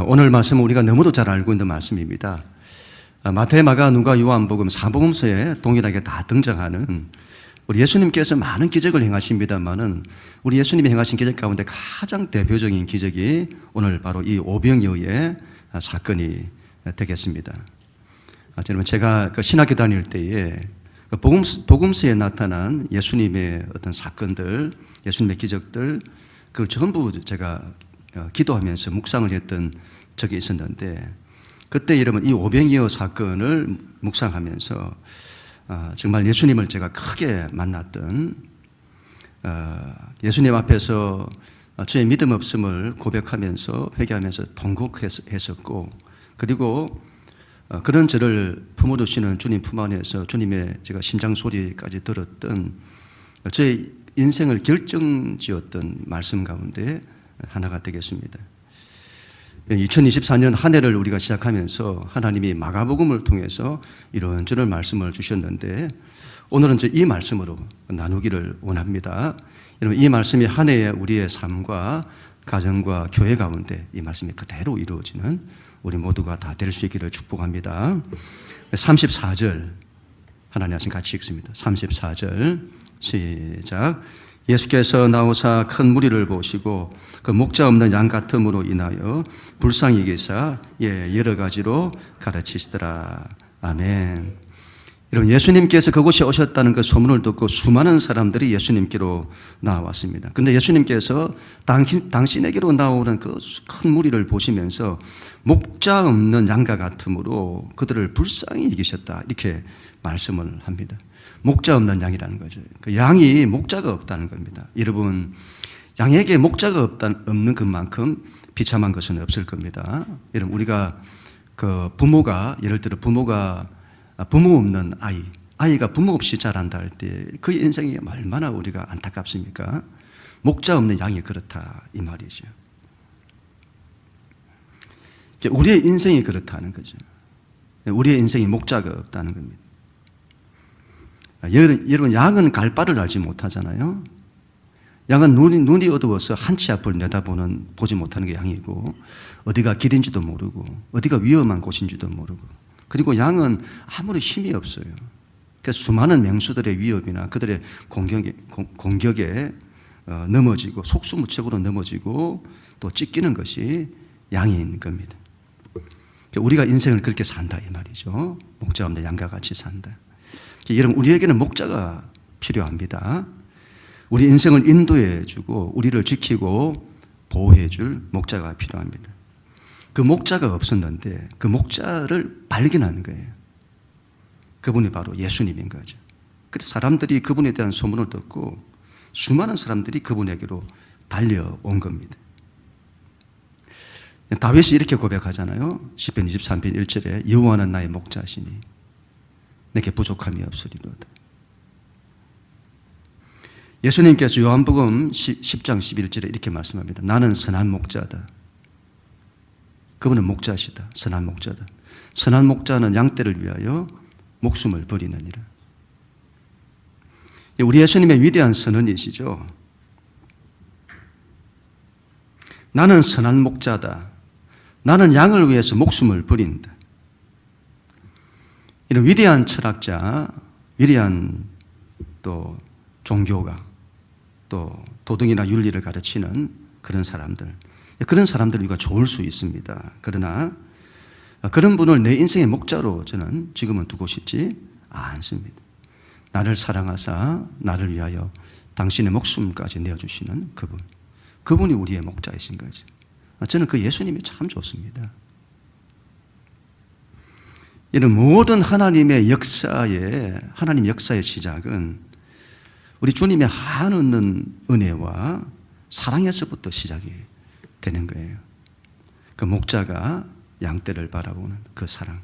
오늘 말씀은 우리가 너무도 잘 알고 있는 말씀입니다. 마태, 마가, 누가, 요한복음, 사복음서에 동일하게 다 등장하는 우리 예수님께서 많은 기적을 행하십니다만은 우리 예수님이 행하신 기적 가운데 가장 대표적인 기적이 오늘 바로 이 오병이어의 사건이 되겠습니다. 여러분, 제가 신학교 다닐 때에 복음서에 나타난 예수님의 어떤 사건들, 예수님의 기적들, 그걸 전부 제가 기도하면서 묵상을 했던 적이 있었는데, 그때 여러분 이 오병이어 사건을 묵상하면서 정말 예수님을 제가 크게 만났던, 예수님 앞에서 저의 믿음 없음을 고백하면서 회개하면서 통곡했었고, 그리고 그런 저를 품어주시는 주님 품 안에서 주님의 제가 심장 소리까지 들었던 저의 인생을 결정지었던 말씀 가운데 하나가 되겠습니다. 2024년 한 해를 우리가 시작하면서 하나님이 마가복음을 통해서 이런저런 말씀을 주셨는데, 오늘은 이 말씀으로 나누기를 원합니다. 여러분, 이 말씀이 한 해의 우리의 삶과 가정과 교회 가운데 이 말씀이 그대로 이루어지는 우리 모두가 다 될 수 있기를 축복합니다. 34절 하나님 말씀 같이 읽습니다. 34절 시작. 예수께서 나오사 큰 무리를 보시고 그 목자 없는 양 같음으로 인하여 불쌍히 여기사 여러 가지로 가르치시더라. 아멘. 여러분, 예수님께서 그곳에 오셨다는 그 소문을 듣고 수많은 사람들이 예수님께로 나왔습니다. 그런데 예수님께서 당신에게로 나오는 그 큰 무리를 보시면서 목자 없는 양과 같음으로 그들을 불쌍히 여기셨다, 이렇게 말씀을 합니다. 목자 없는 양이라는 거죠. 그 양이 목자가 없다는 겁니다. 여러분, 양에게 목자가 없는 것만큼 비참한 것은 없을 겁니다. 여러분, 우리가 부모가, 예를 들어 부모 없는 아이가 부모 없이 자란다 할 때 그 인생이 얼마나 우리가 안타깝습니까? 목자 없는 양이 그렇다, 이 말이죠. 우리의 인생이 그렇다는 거죠. 우리의 인생이 목자가 없다는 겁니다. 여러분, 양은 갈 바를 알지 못하잖아요. 양은 눈이 어두워서 한 치 앞을 보지 못하는 게 양이고, 어디가 길인지도 모르고 어디가 위험한 곳인지도 모르고, 그리고 양은 아무리 힘이 없어요. 그래서 수많은 맹수들의 위협이나 그들의 공격에 넘어지고 속수무책으로 넘어지고 또 찢기는 것이 양인 겁니다. 우리가 인생을 그렇게 산다, 이 말이죠. 목자 없는 양과 같이 산다. 여러분, 우리에게는 목자가 필요합니다. 우리 인생을 인도해 주고 우리를 지키고 보호해 줄 목자가 필요합니다. 그 목자가 없었는데 그 목자를 발견하는 거예요. 그분이 바로 예수님인 거죠. 그래서 사람들이 그분에 대한 소문을 듣고 수많은 사람들이 그분에게로 달려온 겁니다. 다윗이 이렇게 고백하잖아요. 시편 23편 1절에 여호와는 나의 목자시니 내게 부족함이 없으리로다. 예수님께서 요한복음 10장 11절에 이렇게 말씀합니다. 나는 선한 목자다. 그분은 목자시다. 선한 목자다. 선한 목자는 양떼를 위하여 목숨을 버리느니라. 우리 예수님의 위대한 선언이시죠. 나는 선한 목자다. 나는 양을 위해서 목숨을 버린다. 이런 위대한 철학자, 위대한 또 종교가, 또 도덕이나 윤리를 가르치는 그런 사람들 우리가 좋을 수 있습니다. 그러나 그런 분을 내 인생의 목자로 저는 지금은 두고 싶지 않습니다. 나를 사랑하사 나를 위하여 당신의 목숨까지 내어주시는 그분이 우리의 목자이신 거죠. 저는 그 예수님이 참 좋습니다. 이런 모든 하나님 역사의 시작은 우리 주님의 한없는 은혜와 사랑에서부터 시작이 되는 거예요. 그 목자가 양떼를 바라보는 그 사랑.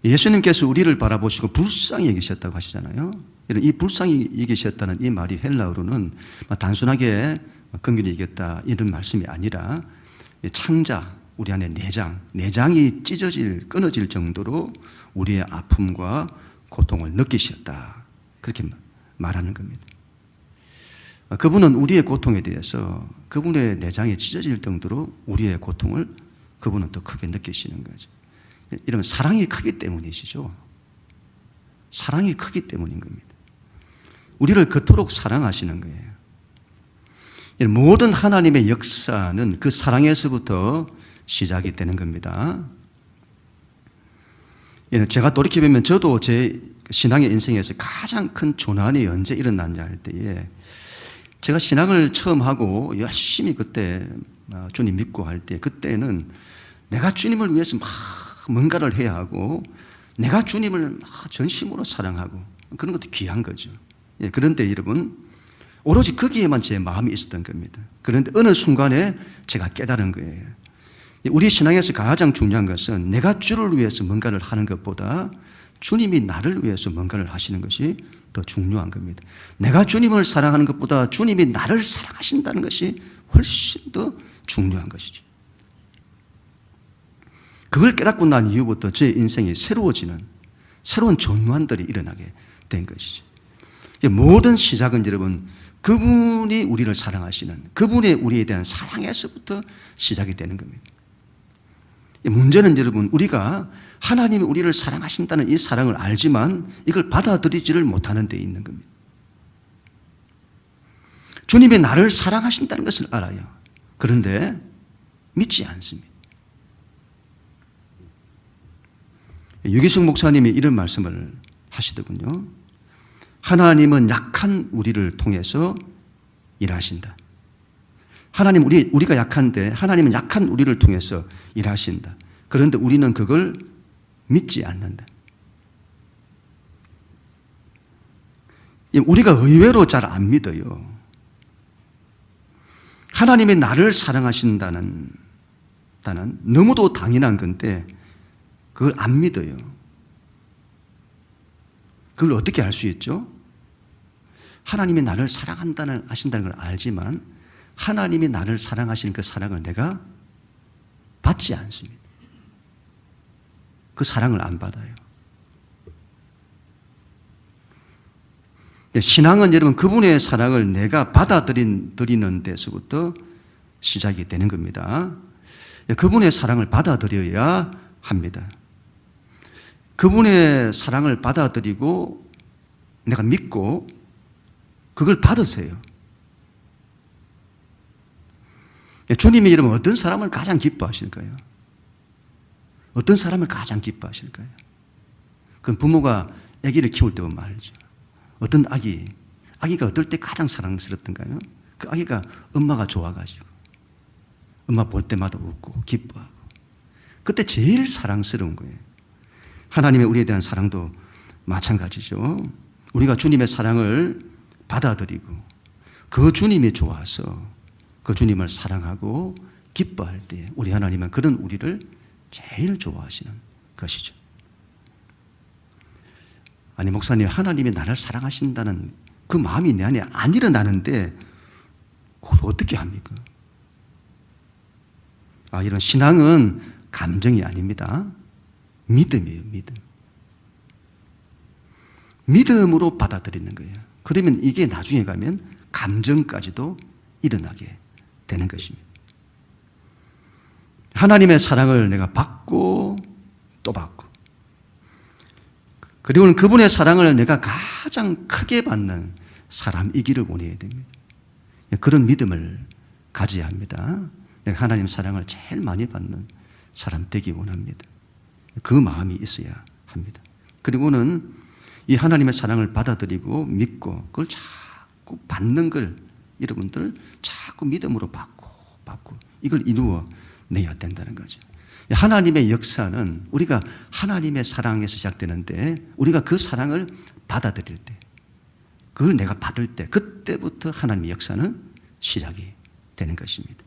예수님께서 우리를 바라보시고 불쌍히 여기셨다고 하시잖아요. 이 불쌍히 여기셨다는 이 말이 헬라어로는 단순하게 긍휼히 여겼다 이런 말씀이 아니라 창자, 우리 안에 내장이 끊어질 정도로 우리의 아픔과 고통을 느끼셨다, 그렇게 말하는 겁니다. 그분은 우리의 고통에 대해서 그분의 내장에 찢어질 정도로 우리의 고통을 그분은 더 크게 느끼시는 거죠. 이러면 사랑이 크기 때문이시죠. 사랑이 크기 때문인 겁니다. 우리를 그토록 사랑하시는 거예요. 모든 하나님의 역사는 그 사랑에서부터 시작이 되는 겁니다. 제가 돌이켜보면 저도 제 신앙의 인생에서 가장 큰 조난이 언제 일어났냐 할 때에 제가 신앙을 처음 하고 열심히 그때 주님 믿고 할 때 그때는 내가 주님을 위해서 막 뭔가를 해야 하고 내가 주님을 막 전심으로 사랑하고 그런 것도 귀한 거죠. 그런데 여러분 오로지 거기에만 제 마음이 있었던 겁니다. 그런데 어느 순간에 제가 깨달은 거예요. 우리 신앙에서 가장 중요한 것은 내가 주를 위해서 뭔가를 하는 것보다 주님이 나를 위해서 뭔가를 하시는 것이 더 중요한 겁니다. 내가 주님을 사랑하는 것보다 주님이 나를 사랑하신다는 것이 훨씬 더 중요한 것이죠. 그걸 깨닫고 난 이후부터 제 인생이 새로워지는 새로운 전환들이 일어나게 된 것이죠. 모든 시작은 여러분 그분이 우리를 사랑하시는 그분의 우리에 대한 사랑에서부터 시작이 되는 겁니다. 문제는 여러분 우리가 하나님이 우리를 사랑하신다는 이 사랑을 알지만 이걸 받아들이지를 못하는 데 있는 겁니다. 주님이 나를 사랑하신다는 것을 알아요. 그런데 믿지 않습니다. 유기승 목사님이 이런 말씀을 하시더군요. 하나님은 약한 우리를 통해서 일하신다. 하나님 우리가 약한데 하나님은 약한 우리를 통해서 일하신다. 그런데 우리는 그걸 믿지 않는다. 우리가 의외로 잘 안 믿어요. 하나님이 나를 사랑하신다는 너무도 당연한 건데 그걸 안 믿어요. 그걸 어떻게 알 수 있죠? 하나님이 나를 하신다는 걸 알지만 하나님이 나를 사랑하시는 그 사랑을 내가 받지 않습니다. 그 사랑을 안 받아요. 신앙은 여러분 그분의 사랑을 내가 받아들이는 데서부터 시작이 되는 겁니다. 그분의 사랑을 받아들여야 합니다. 그분의 사랑을 받아들이고 내가 믿고 그걸 받으세요. 주님이 여러분 어떤 사람을 가장 기뻐하실까요? 어떤 사람을 가장 기뻐하실까요? 그건 부모가 아기를 키울 때 보면 알죠. 어떤 아기가 어떨 때 가장 사랑스럽던가요? 그 아기가 엄마가 좋아가지고 엄마 볼 때마다 웃고 기뻐하고 그때 제일 사랑스러운 거예요. 하나님의 우리에 대한 사랑도 마찬가지죠. 우리가 주님의 사랑을 받아들이고 그 주님이 좋아서 그 주님을 사랑하고 기뻐할 때 우리 하나님은 그런 우리를 제일 좋아하시는 것이죠. 아니 목사님 하나님이 나를 사랑하신다는 그 마음이 내 안에 안 일어나는데 그걸 어떻게 합니까? 이런 신앙은 감정이 아닙니다. 믿음이에요. 믿음으로 받아들이는 거예요. 그러면 이게 나중에 가면 감정까지도 일어나게 되는 것입니다. 하나님의 사랑을 내가 받고 또 받고 그리고는 그분의 사랑을 내가 가장 크게 받는 사람이기를 원해야 됩니다. 그런 믿음을 가져야 합니다. 내가 하나님 사랑을 제일 많이 받는 사람 되기 원합니다. 그 마음이 있어야 합니다. 그리고는 이 하나님의 사랑을 받아들이고 믿고 그걸 자꾸 받는 걸 여러분들 자꾸 믿음으로 받고 이걸 이루어내야 된다는 거죠. 하나님의 역사는 우리가 하나님의 사랑에서 시작되는데 우리가 그 사랑을 받아들일 때 그걸 내가 받을 때 그때부터 하나님의 역사는 시작이 되는 것입니다.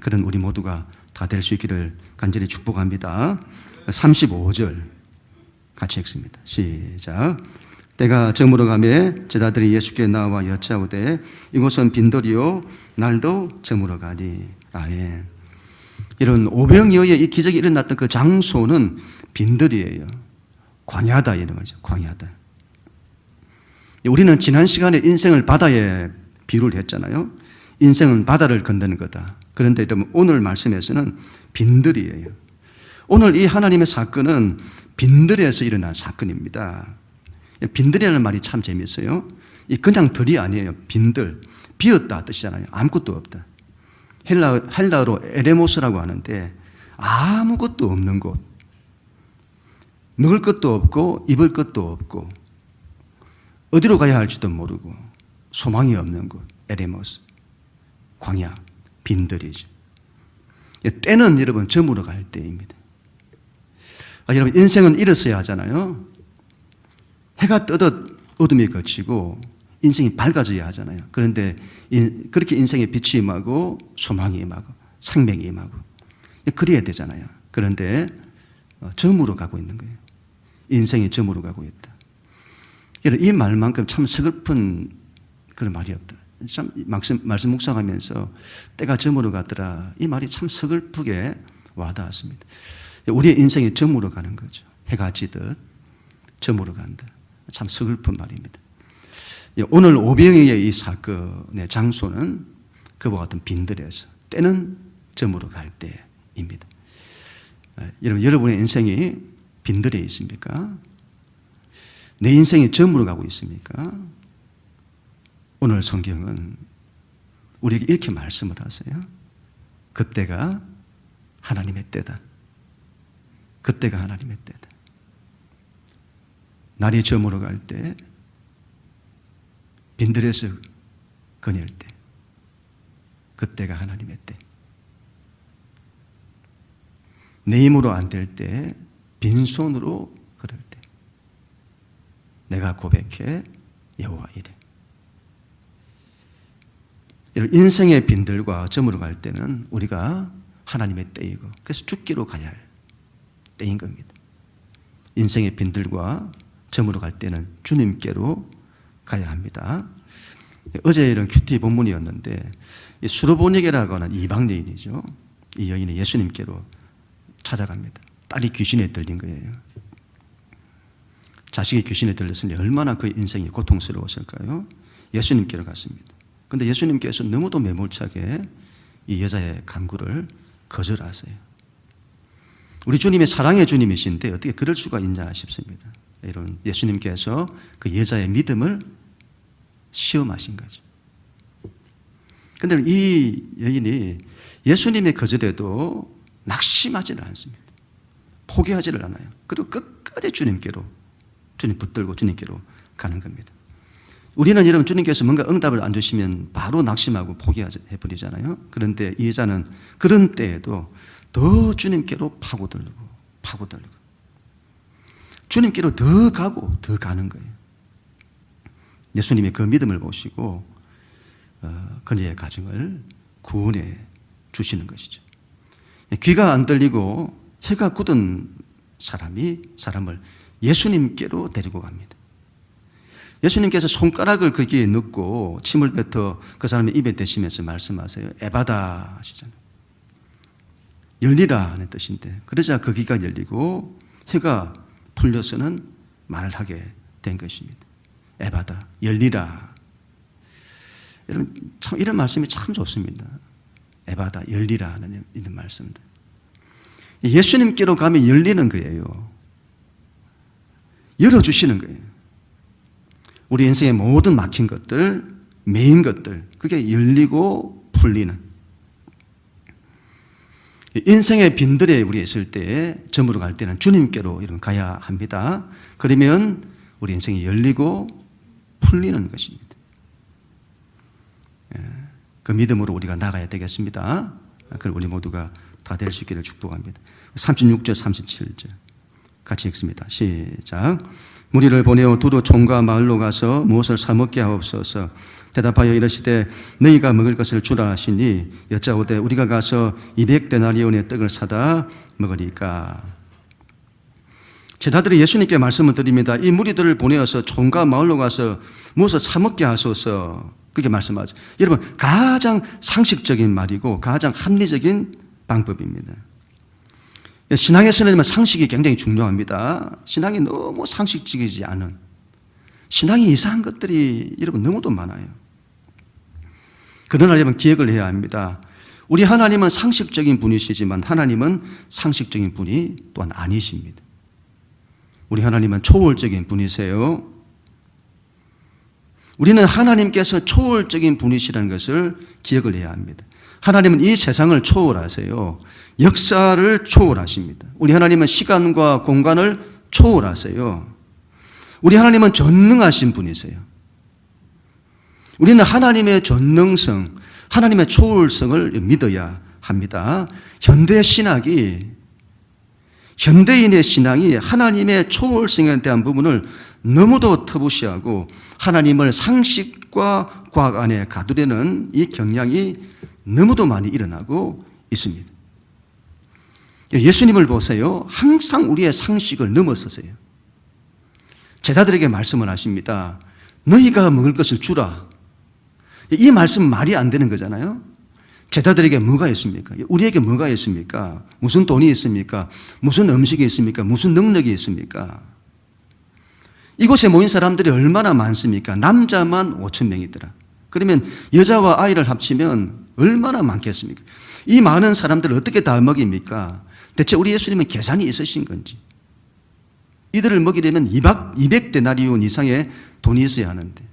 그런 우리 모두가 다 될 수 있기를 간절히 축복합니다. 35절 같이 읽습니다. 시작. 때가 저물어 가매 제자들이 예수께 나와 여짜오되 이곳은 빈들이요 날도 저물어 가니. 아멘. 이런 오병이어의 이 기적이 일어났던 그 장소는 빈들이에요. 광야다 이런 거죠. 광야다. 우리는 지난 시간에 인생을 바다에 비유를 했잖아요. 인생은 바다를 건너는 거다. 그런데 여러분 오늘 말씀에서는 빈들이에요. 오늘 이 하나님의 사건은 빈들에서 일어난 사건입니다. 빈들이라는 말이 참 재미있어요. 이 그냥 들이 아니에요. 빈들. 비었다 뜻이잖아요. 아무것도 없다. 헬라어로 에레모스라고 하는데 아무것도 없는 곳. 먹을 것도 없고 입을 것도 없고 어디로 가야 할지도 모르고 소망이 없는 곳. 에레모스. 광야. 빈들이죠. 때는 여러분 저물어 갈 때입니다. 여러분 인생은 이랬어야 하잖아요. 해가 뜨듯 어둠이 걷히고 인생이 밝아져야 하잖아요. 그런데 그렇게 인생에 빛이 임하고 소망이 임하고 생명이 임하고 그래야 되잖아요. 그런데 저물어 가고 있는 거예요. 인생이 저물어 가고 있다. 이 말만큼 참 서글픈 그런 말이 없다. 참 말씀 묵상하면서 때가 저물어 가더라. 이 말이 참 서글프게 와닿았습니다. 우리의 인생이 저물어 가는 거죠. 해가 지듯 저물어 간다. 참 서글픈 말입니다. 오늘 오병이의 이 사건의 장소는 그와 같은 빈들에서 때는 저물어 갈 때입니다. 여러분의 인생이 빈들에 있습니까? 내 인생이 저물어 가고 있습니까? 오늘 성경은 우리에게 이렇게 말씀을 하세요. 그때가 하나님의 때다. 그때가 하나님의 때다. 날이 저물어 갈 때, 빈들에서 거닐 때, 그때가 하나님의 때. 내 힘으로 안 될 때, 빈손으로 걸을 때, 내가 고백해 여호와 이래. 인생의 빈들과 저물어 갈 때는 우리가 하나님의 때이고, 그래서 죽기로 가야 할 때인 겁니다. 인생의 빈들과 저물어 갈 때는 주님께로 가야 합니다. 어제 이런 큐티 본문이었는데 수르보니게라고 하는 이방 여인이죠. 이 여인이 예수님께로 찾아갑니다. 딸이 귀신에 들린 거예요. 자식이 귀신에 들렸으니 얼마나 그 인생이 고통스러웠을까요? 예수님께로 갔습니다. 그런데 예수님께서 너무도 매몰차게 이 여자의 간구를 거절하세요. 우리 주님이 사랑의 주님이신데 어떻게 그럴 수가 있냐 싶습니다. 이런 예수님께서 그 여자의 믿음을 시험하신 거죠. 그런데 이 여인이 예수님의 거절에도 낙심하지는 않습니다. 포기하지를 않아요. 그리고 끝까지 주님께로, 주님 붙들고 주님께로 가는 겁니다. 우리는 여러분 주님께서 뭔가 응답을 안 주시면 바로 낙심하고 포기해버리잖아요. 그런데 이 여자는 그런 때에도 더 주님께로 파고들고 주님께로 더 가고 더 가는 거예요. 예수님의 그 믿음을 보시고 그녀의 가정을 구원해 주시는 것이죠. 귀가 안 들리고 혀가 굳은 사람을 예수님께로 데리고 갑니다. 예수님께서 손가락을 거기에 넣고 침을 뱉어 그 사람의 입에 대시면서 말씀하세요. 에바다 하시잖아요. 열리라 하는 뜻인데 그러자 그 귀가 열리고 혀가 풀려서는 말을 하게 된 것입니다. 에바다, 열리라. 여러분, 참 이런 말씀이 참 좋습니다. 에바다, 열리라 하는 이런 말씀들. 예수님께로 가면 열리는 거예요. 열어주시는 거예요. 우리 인생의 모든 막힌 것들, 메인 것들, 그게 열리고 풀리는. 인생의 빈들에 우리 있을 때, 저물어 갈 때는 주님께로 이런 가야 합니다. 그러면 우리 인생이 열리고 풀리는 것입니다. 그 믿음으로 우리가 나가야 되겠습니다. 그걸 우리 모두가 다 될 수 있기를 축복합니다. 36절, 37절 같이 읽습니다. 시작. 무리를 보내어 두루 총과 마을로 가서 무엇을 사 먹게 하옵소서. 대답하여 이르시되 너희가 먹을 것을 주라 하시니 여짜오되 우리가 가서 200데나리온의 떡을 사다 먹으리까. 제자들이 예수님께 말씀을 드립니다. 이 무리들을 보내어서 총과 마을로 가서 무엇을 사 먹게 하소서. 그렇게 말씀하죠. 여러분, 가장 상식적인 말이고 가장 합리적인 방법입니다. 신앙에서는 상식이 굉장히 중요합니다. 신앙이 너무 상식적이지 않은, 신앙이 이상한 것들이 여러분 너무도 많아요. 그러나 여러분 기억을 해야 합니다. 우리 하나님은 상식적인 분이시지만 하나님은 상식적인 분이 또한 아니십니다. 우리 하나님은 초월적인 분이세요. 우리는 하나님께서 초월적인 분이시라는 것을 기억을 해야 합니다. 하나님은 이 세상을 초월하세요. 역사를 초월하십니다. 우리 하나님은 시간과 공간을 초월하세요. 우리 하나님은 전능하신 분이세요. 우리는 하나님의 전능성, 하나님의 초월성을 믿어야 합니다. 현대인의 신앙이 하나님의 초월성에 대한 부분을 너무도 터부시하고 하나님을 상식과 과학 안에 가두려는 이 경향이 너무도 많이 일어나고 있습니다. 예수님을 보세요. 항상 우리의 상식을 넘어서세요. 제자들에게 말씀을 하십니다. 너희가 먹을 것을 주라. 이 말씀은 말이 안 되는 거잖아요. 제자들에게 뭐가 있습니까? 우리에게 뭐가 있습니까? 무슨 돈이 있습니까? 무슨 음식이 있습니까? 무슨 능력이 있습니까? 이곳에 모인 사람들이 얼마나 많습니까? 남자만 5,000명이더라. 그러면 여자와 아이를 합치면 얼마나 많겠습니까? 이 많은 사람들을 어떻게 다 먹입니까? 대체 우리 예수님은 계산이 있으신 건지. 이들을 먹이려면 200데나리온 이상의 돈이 있어야 하는데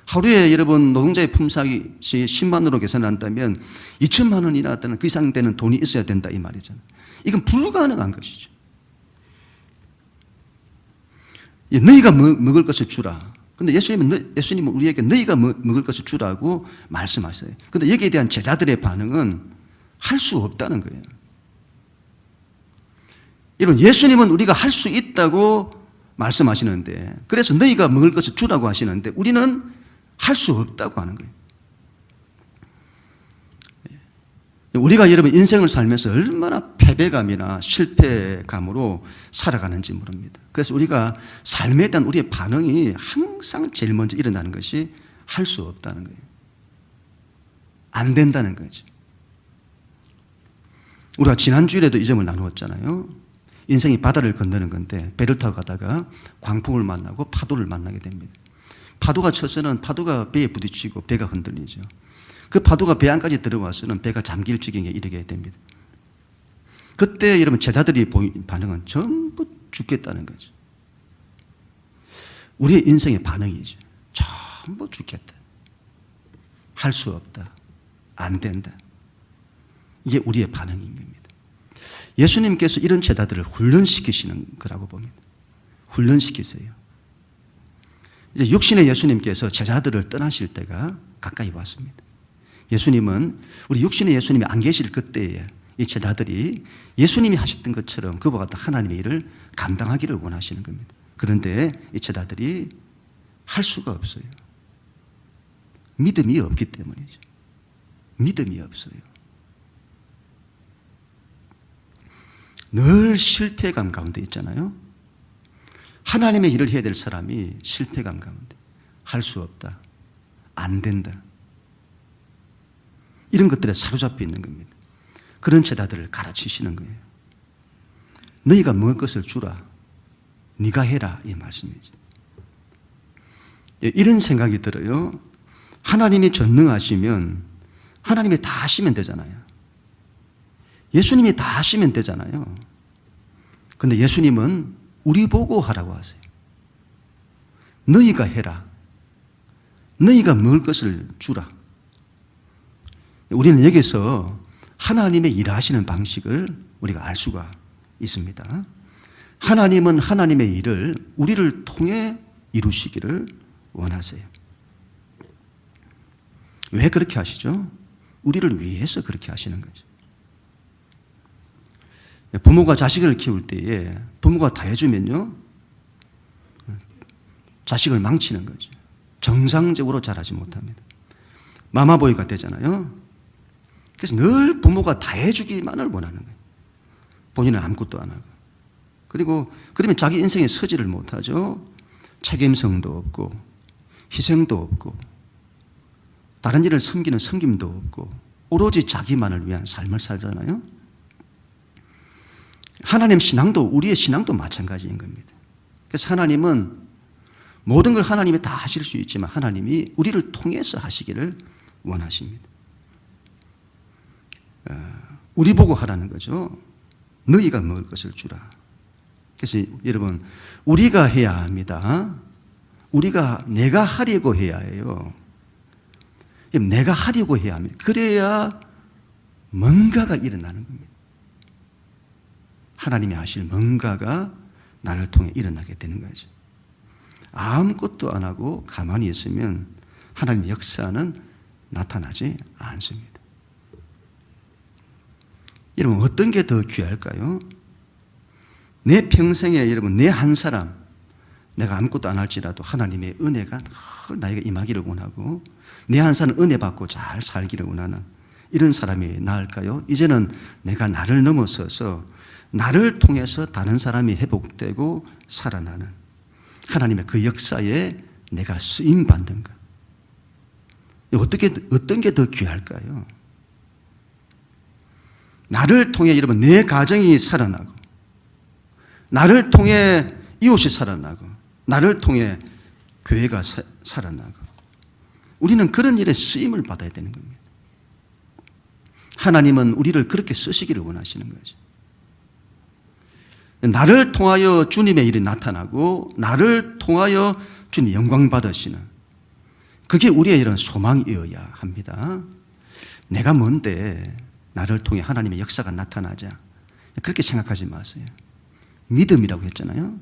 하루에 여러분 노동자의 품삯이 10만 원으로 계산한다면 2천만 원이나 그 이상 되는 돈이 있어야 된다 이 말이잖아요. 이건 불가능한 것이죠. 너희가 먹을 것을 주라. 근데 예수님은 우리에게 너희가 먹을 것을 주라고 말씀하세요. 근데 여기에 대한 제자들의 반응은 할 수 없다는 거예요. 여러분, 예수님은 우리가 할 수 있다고 말씀하시는데, 그래서 너희가 먹을 것을 주라고 하시는데 우리는 할 수 없다고 하는 거예요. 우리가 여러분 인생을 살면서 얼마나 패배감이나 실패감으로 살아가는지 모릅니다. 그래서 우리가 삶에 대한 우리의 반응이 항상 제일 먼저 일어나는 것이 할 수 없다는 거예요. 안 된다는 거죠. 우리가 지난주일에도 이 점을 나누었잖아요. 인생이 바다를 건너는 건데 배를 타고 가다가 광풍을 만나고 파도를 만나게 됩니다. 파도가 쳐서는 파도가 배에 부딪히고 배가 흔들리죠. 그 파도가 배 안까지 들어와서는 배가 잠길 지경에 이르게 됩니다. 그때 여러분 제자들이 보인 반응은 전부 죽겠다는 거죠. 우리의 인생의 반응이죠. 전부 죽겠다. 할 수 없다. 안 된다. 이게 우리의 반응인 겁니다. 예수님께서 이런 제자들을 훈련시키시는 거라고 봅니다. 훈련시키세요. 이제 육신의 예수님께서 제자들을 떠나실 때가 가까이 왔습니다. 예수님은 우리 육신의 예수님이 안 계실 그때에 이 제자들이 예수님이 하셨던 것처럼 그와 같은 하나님의 일을 감당하기를 원하시는 겁니다. 그런데 이 제자들이 할 수가 없어요. 믿음이 없기 때문이죠. 믿음이 없어요. 늘 실패감 가운데 있잖아요. 하나님의 일을 해야 될 사람이 실패감 가운데 할 수 없다. 안 된다. 이런 것들에 사로잡혀 있는 겁니다. 그런 제자들을 가르치시는 거예요. 너희가 먹을 것을 주라. 네가 해라. 이 말씀이죠. 이런 생각이 들어요. 하나님이 전능하시면 하나님이 다 하시면 되잖아요. 예수님이 다 하시면 되잖아요. 그런데 예수님은 우리 보고 하라고 하세요. 너희가 해라. 너희가 먹을 것을 주라. 우리는 여기서 하나님의 일하시는 방식을 우리가 알 수가 있습니다. 하나님은 하나님의 일을 우리를 통해 이루시기를 원하세요. 왜 그렇게 하시죠? 우리를 위해서 그렇게 하시는 거죠. 부모가 자식을 키울 때에 부모가 다 해주면요, 자식을 망치는 거죠. 정상적으로 자라지 못합니다. 마마보이가 되잖아요. 그래서 늘 부모가 다 해주기만을 원하는 거예요. 본인은 아무것도 안 하고. 그리고 그러면 자기 인생에 서지를 못하죠. 책임성도 없고 희생도 없고 다른 일을 섬기는 섬김도 없고 오로지 자기만을 위한 삶을 살잖아요. 하나님 신앙도 우리의 신앙도 마찬가지인 겁니다. 그래서 하나님은 모든 걸 하나님이 다 하실 수 있지만 하나님이 우리를 통해서 하시기를 원하십니다. 우리 보고 하라는 거죠. 너희가 먹을 것을 주라. 그래서 여러분, 우리가 해야 합니다. 내가 하려고 해야 해요. 내가 하려고 해야 합니다. 그래야 뭔가가 일어나는 겁니다. 하나님이 하실 뭔가가 나를 통해 일어나게 되는 거죠. 아무것도 안 하고 가만히 있으면 하나님의 역사는 나타나지 않습니다. 여러분, 어떤 게 더 귀할까요? 내 평생에 여러분, 내 한 사람, 내가 아무것도 안 할지라도 하나님의 은혜가 늘 나에게 임하기를 원하고 내 한 사람 은혜 받고 잘 살기를 원하는 이런 사람이 나을까요? 이제는 내가 나를 넘어서서 나를 통해서 다른 사람이 회복되고 살아나는 하나님의 그 역사에 내가 쓰임받는 것. 어떤 게 더 귀할까요? 나를 통해 여러분 내 가정이 살아나고 나를 통해 이웃이 살아나고 나를 통해 교회가 살아나고 우리는 그런 일에 쓰임을 받아야 되는 겁니다. 하나님은 우리를 그렇게 쓰시기를 원하시는 거죠. 나를 통하여 주님의 일이 나타나고 나를 통하여 주님 영광 받으시는 그게 우리의 이런 소망이어야 합니다. 내가 뭔데 나를 통해 하나님의 역사가 나타나자 그렇게 생각하지 마세요. 믿음이라고 했잖아요.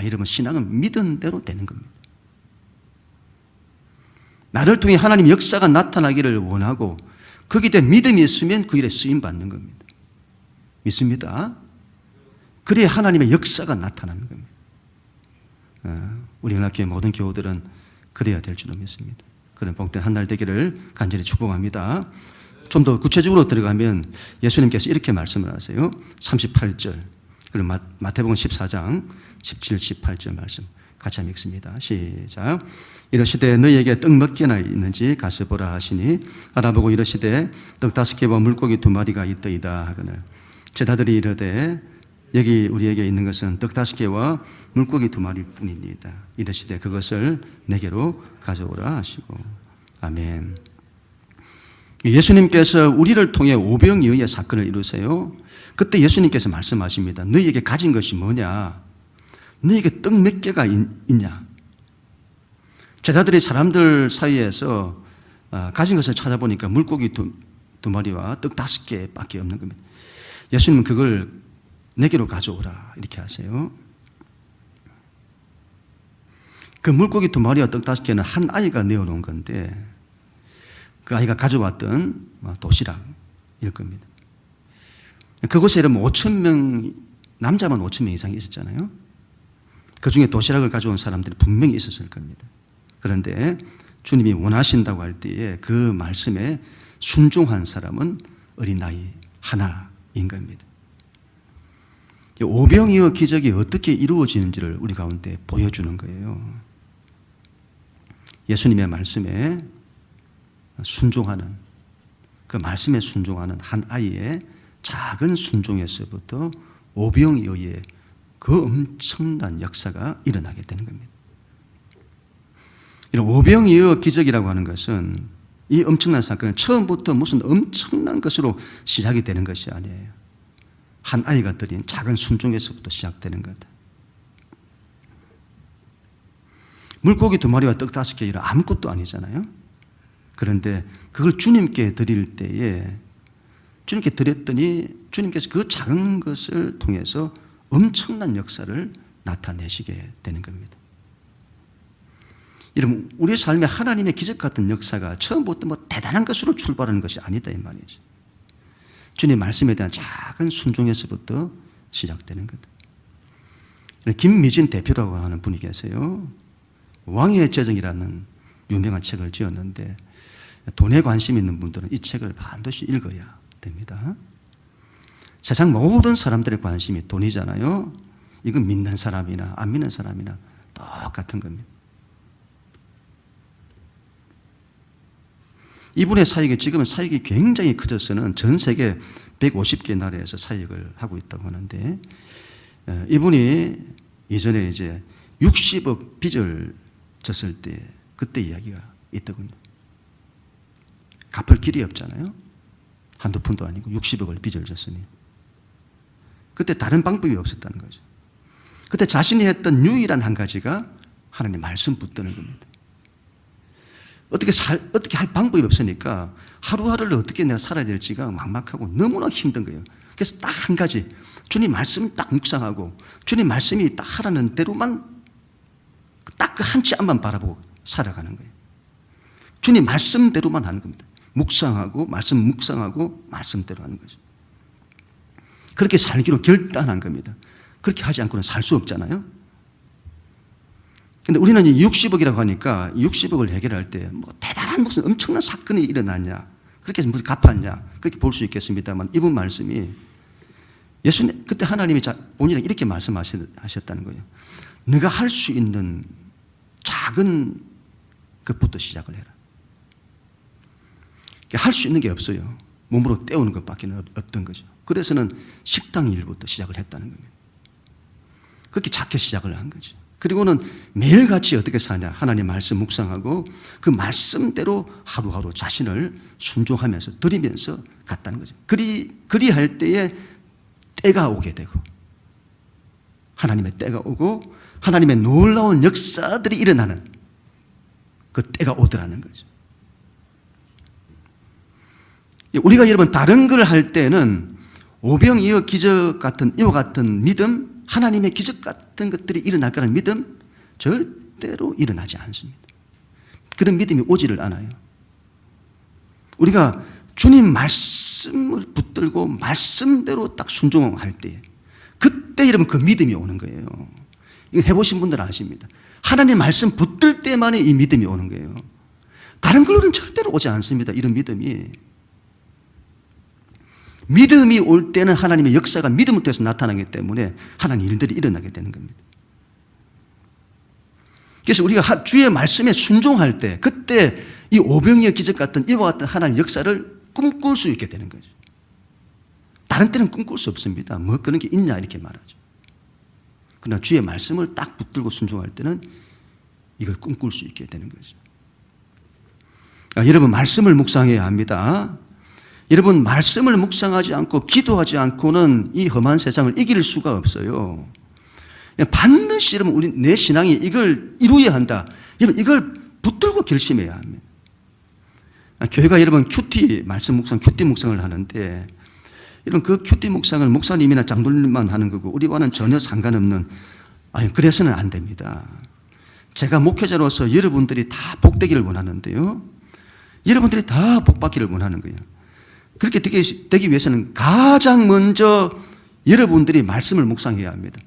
여러분 신앙은 믿은 대로 되는 겁니다. 나를 통해 하나님의 역사가 나타나기를 원하고 거기에 대한 믿음이 있으면 그 일에 쓰임받는 겁니다. 믿습니다. 그래야 하나님의 역사가 나타나는 겁니다. 우리 연합교회 모든 교우들은 그래야 될 줄로 믿습니다. 그런 복된 한 날 되기를 간절히 축복합니다. 좀 더 구체적으로 들어가면 예수님께서 이렇게 말씀을 하세요. 38절 그리고 마태복음 14장 17, 18절 말씀 같이 읽습니다. 시작. 이르시되 너희에게 떡 몇 개나 있는지 가서 보라 하시니 알아보고 이르시되 떡 5개와 물고기 2마리가 있더이다 하거늘 제자들이 이르되 여기 우리에게 있는 것은 떡 5개와 물고기 2마리 뿐입니다. 이르시되 그것을 내게로 가져오라 하시고 아멘. 예수님께서 우리를 통해 오병이어의 사건을 이루세요. 그때 예수님께서 말씀하십니다. 너희에게 가진 것이 뭐냐? 너희에게 떡 몇 개가 있냐? 제자들이 사람들 사이에서 가진 것을 찾아보니까 물고기 2마리와 떡 5개밖에 없는 겁니다. 예수님은 그걸 내게로 가져오라 이렇게 하세요. 그 물고기 2마리와 떡 5개는 한 아이가 내어놓은 건데 그 아이가 가져왔던 도시락일 겁니다. 그곳에 여러분 5,000명, 남자만 5,000명 이상이 있었잖아요. 그 중에 도시락을 가져온 사람들이 분명히 있었을 겁니다. 그런데 주님이 원하신다고 할 때에 그 말씀에 순종한 사람은 어린아이 하나인 겁니다. 오병이어 기적이 어떻게 이루어지는지를 우리 가운데 보여주는 거예요. 예수님의 말씀에 순종하는 그 말씀에 순종하는 한 아이의 작은 순종에서부터 오병이어의 그 엄청난 역사가 일어나게 되는 겁니다. 이런 오병이어 기적이라고 하는 것은 이 엄청난 사건은 처음부터 무슨 엄청난 것으로 시작이 되는 것이 아니에요. 한 아이가 드린 작은 순종에서부터 시작되는 거다. 물고기 2마리와 떡 5개 이런 아무것도 아니잖아요. 그런데 그걸 주님께 드릴 때에 주님께 드렸더니 주님께서 그 작은 것을 통해서 엄청난 역사를 나타내시게 되는 겁니다. 여러분, 우리 삶에 하나님의 기적 같은 역사가 처음부터 대단한 것으로 출발하는 것이 아니다 이 말이죠. 주님 말씀에 대한 작은 순종에서부터 시작되는 거다. 김미진 대표라고 하는 분이 계세요. 왕의 재정이라는 유명한 책을 지었는데 돈에 관심 있는 분들은 이 책을 반드시 읽어야 됩니다. 세상 모든 사람들의 관심이 돈이잖아요. 이건 믿는 사람이나 안 믿는 사람이나 똑같은 겁니다. 이분의 사역이 지금은 사역이 굉장히 커져서는 전 세계 150개 나라에서 사역을 하고 있다고 하는데 이분이 예전에 이제 60억 빚을 졌을 때 그때 이야기가 있더군요. 갚을 길이 없잖아요. 한두 푼도 아니고 60억을 빚을 졌으니. 그때 다른 방법이 없었다는 거죠. 그때 자신이 했던 유일한 한 가지가 하나님 말씀 붙드는 겁니다. 어떻게 할 방법이 없으니까 하루하루를 어떻게 내가 살아야 될지가 막막하고 너무나 힘든 거예요. 그래서 딱 한 가지, 주님 말씀 딱 묵상하고 주님 말씀이 딱 하라는 대로만 딱 그 한 치 앞만 바라보고 살아가는 거예요. 주님 말씀대로만 하는 겁니다. 묵상하고 말씀대로 하는 거죠. 그렇게 살기로 결단한 겁니다. 그렇게 하지 않고는 살 수 없잖아요. 근데 우리는 60억이라고 하니까 60억을 해결할 때 뭐 대단한 무슨 엄청난 사건이 일어났냐, 그렇게 해서 무슨 갚았냐, 그렇게 볼 수 있겠습니다만, 이분 말씀이 예수님, 그때 하나님이 본인에게 이렇게 말씀하셨다는 거예요. 네가 할 수 있는 작은 것부터 시작을 해라. 할 수 있는 게 없어요. 몸으로 때우는 것밖에 없던 거죠. 그래서는 식당 일부터 시작을 했다는 겁니다. 그렇게 작게 시작을 한 거죠. 그리고는 매일같이 어떻게 사냐, 하나님 말씀 묵상하고 그 말씀대로 하루하루 자신을 순종하면서 드리면서 갔다는 거죠. 그리할 때에 때가 오게 되고, 하나님의 때가 오고 하나님의 놀라운 역사들이 일어나는 그 때가 오더라는 거죠. 우리가 여러분 다른 걸 할 때는 오병이어 기적 같은, 이와 같은 믿음, 하나님의 기적 같은 것들이 일어날 거라는 믿음 절대로 일어나지 않습니다. 그런 믿음이 오지를 않아요. 우리가 주님 말씀을 붙들고 말씀대로 딱 순종할 때, 그때 여러분 그 믿음이 오는 거예요. 이거 해보신 분들은 아십니다. 하나님 말씀 붙들 때만에 이 믿음이 오는 거예요. 다른 걸로는 절대로 오지 않습니다. 이런 믿음이 올 때는 하나님의 역사가 믿음을 통해서 나타나기 때문에 하나님 일들이 일어나게 되는 겁니다. 그래서 우리가 주의 말씀에 순종할 때, 그때 이 오병이어 기적 같은 이와 같은 하나님 역사를 꿈꿀 수 있게 되는 거죠. 다른 때는 꿈꿀 수 없습니다. 뭐 그런 게 있냐 이렇게 말하죠. 그러나 주의 말씀을 딱 붙들고 순종할 때는 이걸 꿈꿀 수 있게 되는 거죠. 여러분, 말씀을 묵상해야 합니다. 여러분, 말씀을 묵상하지 않고 기도하지 않고는 이 험한 세상을 이길 수가 없어요. 반드시 여러분, 내 신앙이 이걸 이루어야 한다. 여러분, 이걸 붙들고 결심해야 합니다. 교회가 여러분 큐티 묵상을 하는데, 여러분 그 큐티 묵상을 목사님이나 장로님만 하는 거고 우리와는 전혀 상관없는, 그래서는 안 됩니다. 제가 목회자로서 여러분들이 다 복되기를 원하는데요, 여러분들이 다 복받기를 원하는 거예요. 그렇게 되기 위해서는 가장 먼저 여러분들이 말씀을 묵상해야 합니다.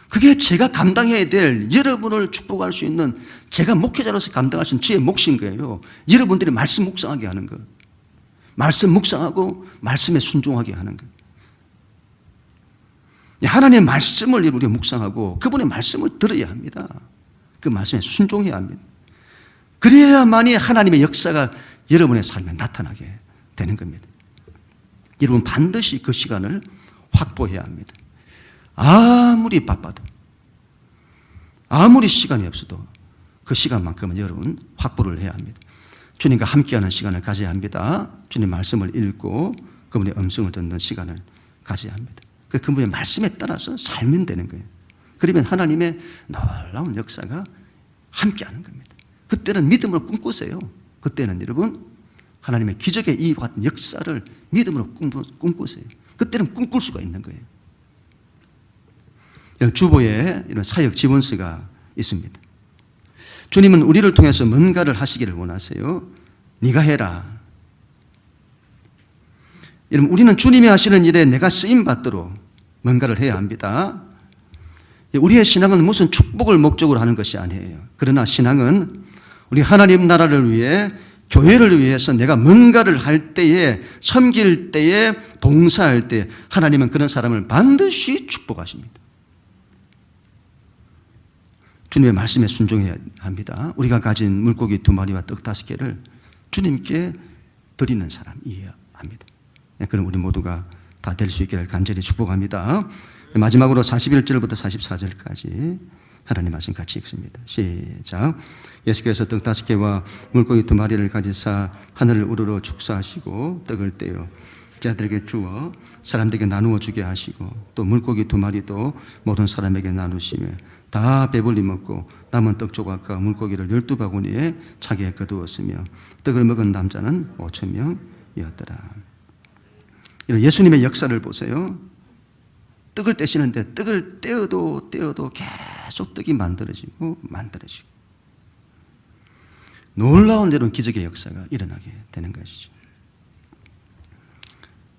그게 제가 감당해야 될, 여러분을 축복할 수 있는, 제가 목회자로서 감당할 수 있는 주의 몫인 거예요. 여러분들이 말씀 묵상하게 하는 것, 말씀 묵상하고 말씀에 순종하게 하는 것. 하나님의 말씀을 우리가 묵상하고 그분의 말씀을 들어야 합니다. 그 말씀에 순종해야 합니다. 그래야만이 하나님의 역사가 여러분의 삶에 나타나게 되는 겁니다. 여러분 반드시 그 시간을 확보해야 합니다. 아무리 바빠도, 아무리 시간이 없어도 그 시간만큼은 여러분 확보를 해야 합니다. 주님과 함께하는 시간을 가져야 합니다. 주님 말씀을 읽고 그분의 음성을 듣는 시간을 가져야 합니다. 그분의 말씀에 따라서 살면 되는 거예요. 그러면 하나님의 놀라운 역사가 함께하는 겁니다. 그때는 믿음으로 꿈꾸세요. 그때는 여러분 하나님의 기적의 이와 같은 역사를 믿음으로 꿈꾸세요. 그때는 꿈꿀 수가 있는 거예요. 주보에 이런 사역 지원서가 있습니다. 주님은 우리를 통해서 뭔가를 하시기를 원하세요. 네가 해라. 여러분, 우리는 주님이 하시는 일에 내가 쓰임받도록 뭔가를 해야 합니다. 우리의 신앙은 무슨 축복을 목적으로 하는 것이 아니에요. 그러나 신앙은 우리 하나님 나라를 위해, 교회를 위해서 내가 뭔가를 할 때에, 섬길 때에, 봉사할 때 하나님은 그런 사람을 반드시 축복하십니다. 주님의 말씀에 순종해야 합니다. 우리가 가진 물고기 2마리와 떡 5개를 주님께 드리는 사람이어야 합니다. 그럼 우리 모두가 다 될 수 있기를 간절히 축복합니다. 마지막으로 41절부터 44절까지 하나님 말씀 같이 읽습니다. 시작. 예수께서 떡 5개와 물고기 2마리를 가지사 하늘을 우러러 축사하시고 떡을 떼어 자들에게 주어 사람들에게 나누어 주게 하시고 또 물고기 2마리도 모든 사람에게 나누시며 다 배불리 먹고 남은 떡 조각과 물고기를 12바구니에 차게 거두었으며 떡을 먹은 남자는 5,000명이었더라. 이런 예수님의 역사를 보세요. 떡을 떼시는데 떡을 떼어도 계속 떡이 만들어지고 놀라운 이런 기적의 역사가 일어나게 되는 것이죠.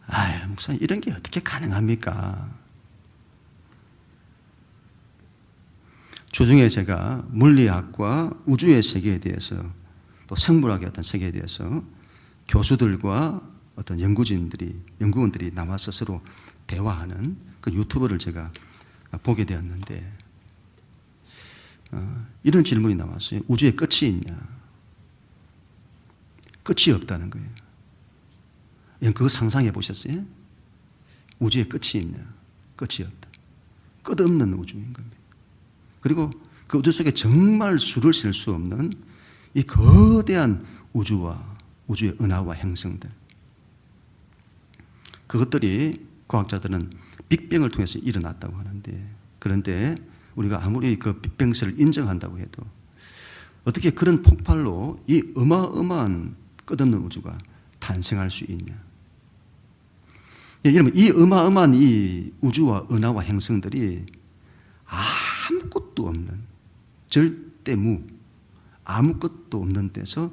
아유, 목사님, 이런 게 어떻게 가능합니까? 주중에 제가 물리학과 우주의 세계에 대해서 또 생물학의 어떤 세계에 대해서 교수들과 어떤 연구원들이 나와서 서로 대화하는 그 유튜브를 제가 보게 되었는데 이런 질문이 나왔어요. 우주에 끝이 있냐? 끝이 없다는 거예요. 그거 상상해 보셨어요? 우주에 끝이 있냐? 끝이 없다. 끝없는 우주인 겁니다. 그리고 그 우주 속에 정말 수를 셀 수 없는 이 거대한 우주의 은하와 행성들, 그것들이 과학자들은 빅뱅을 통해서 일어났다고 하는데, 그런데 우리가 아무리 그 빅뱅설을 인정한다고 해도 어떻게 그런 폭발로 이 어마어마한 끝없는 우주가 탄생할 수 있냐? 여러분, 이 어마어마한 이 우주와 은하와 행성들이 아무것도 없는 절대무, 아무것도 없는 데서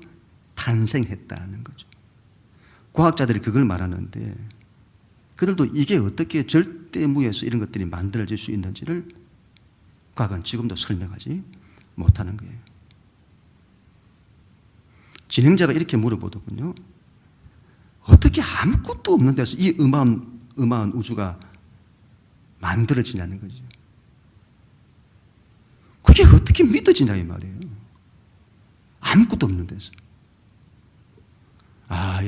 탄생했다는 거죠. 과학자들이 그걸 말하는데 그들도 이게 어떻게 절대무에서 이런 것들이 만들어질 수 있는지를 과학은 지금도 설명하지 못하는 거예요. 진행자가 이렇게 물어보더군요. 어떻게 아무것도 없는 데서 이 어마어마한 우주가 만들어지냐는 거죠. 그게 어떻게 믿어지냐 이 말이에요. 아무것도 없는 데서.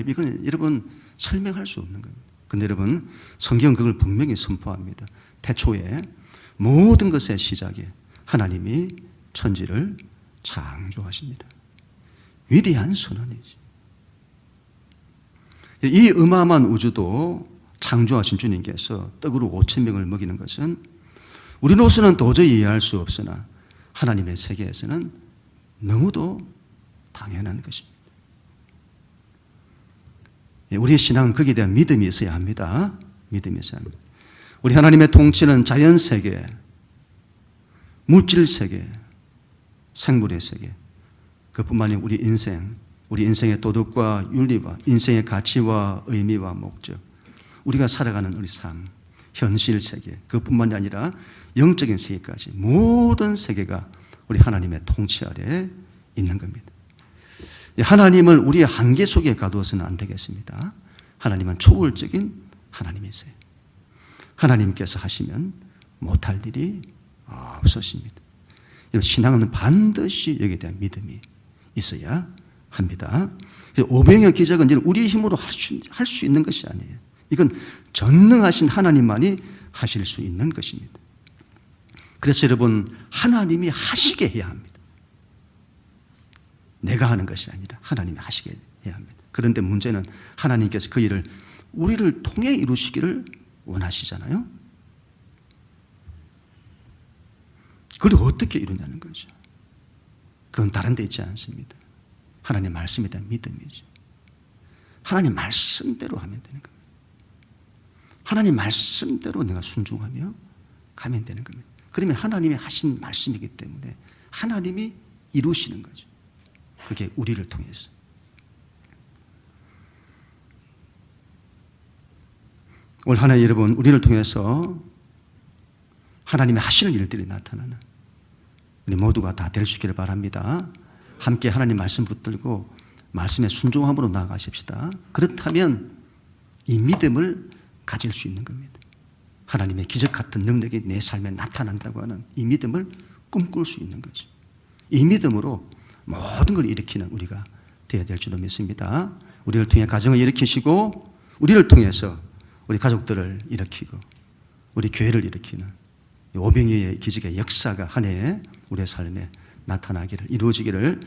이건 여러분 설명할 수 없는 겁니다. 근데 여러분, 성경은 그걸 분명히 선포합니다. 태초에 모든 것의 시작에 하나님이 천지를 창조하십니다. 위대한 선언이지. 이 어마어마한 우주도 창조하신 주님께서 떡으로 5,000명을 먹이는 것은 우리로서는 도저히 이해할 수 없으나 하나님의 세계에서는 너무도 당연한 것입니다. 우리의 신앙은 거기에 대한 믿음이 있어야 합니다. 믿음이 있어야 합니다. 우리 하나님의 통치는 자연세계, 물질세계, 생물의 세계, 그뿐만 아니라 우리 인생의 도덕과 윤리와 인생의 가치와 의미와 목적, 우리가 살아가는 우리 삶, 현실 세계, 그뿐만이 아니라 영적인 세계까지 모든 세계가 우리 하나님의 통치 아래에 있는 겁니다. 하나님을 우리의 한계 속에 가두어서는 안 되겠습니다. 하나님은 초월적인 하나님이세요. 하나님께서 하시면 못할 일이 없으십니다. 신앙은 반드시 여기에 대한 믿음이 있어야 합니다. 오병이어 기적은 우리의 힘으로 할 수 있는 것이 아니에요. 이건 전능하신 하나님만이 하실 수 있는 것입니다. 그래서 여러분, 하나님이 하시게 해야 합니다. 내가 하는 것이 아니라 하나님이 하시게 해야 합니다. 그런데 문제는 하나님께서 그 일을 우리를 통해 이루시기를 원하시잖아요. 그걸 어떻게 이루냐는 거죠. 그건 다른 데 있지 않습니다. 하나님 말씀에 대한 믿음이죠. 하나님 말씀대로 하면 되는 겁니다. 하나님 말씀대로 내가 순종하며 가면 되는 겁니다. 그러면 하나님이 하신 말씀이기 때문에 하나님이 이루시는 거죠. 그게 우리를 통해서. 올 한 해 여러분, 우리를 통해서 하나님이 하시는 일들이 나타나는 우리 모두가 다 될 수 있기를 바랍니다. 함께 하나님 말씀 붙들고 말씀의 순종함으로 나아가십시다. 그렇다면 이 믿음을 가질 수 있는 겁니다. 하나님의 기적 같은 능력이 내 삶에 나타난다고 하는 이 믿음을 꿈꿀 수 있는 거죠. 이 믿음으로 모든 걸 일으키는 우리가 되어야 될 줄로 믿습니다. 우리를 통해 가정을 일으키시고 우리를 통해서 우리 가족들을 일으키고 우리 교회를 일으키는 오병이의 기적의 역사가 한 해에 우리의 삶에 나타나기를, 이루어지기를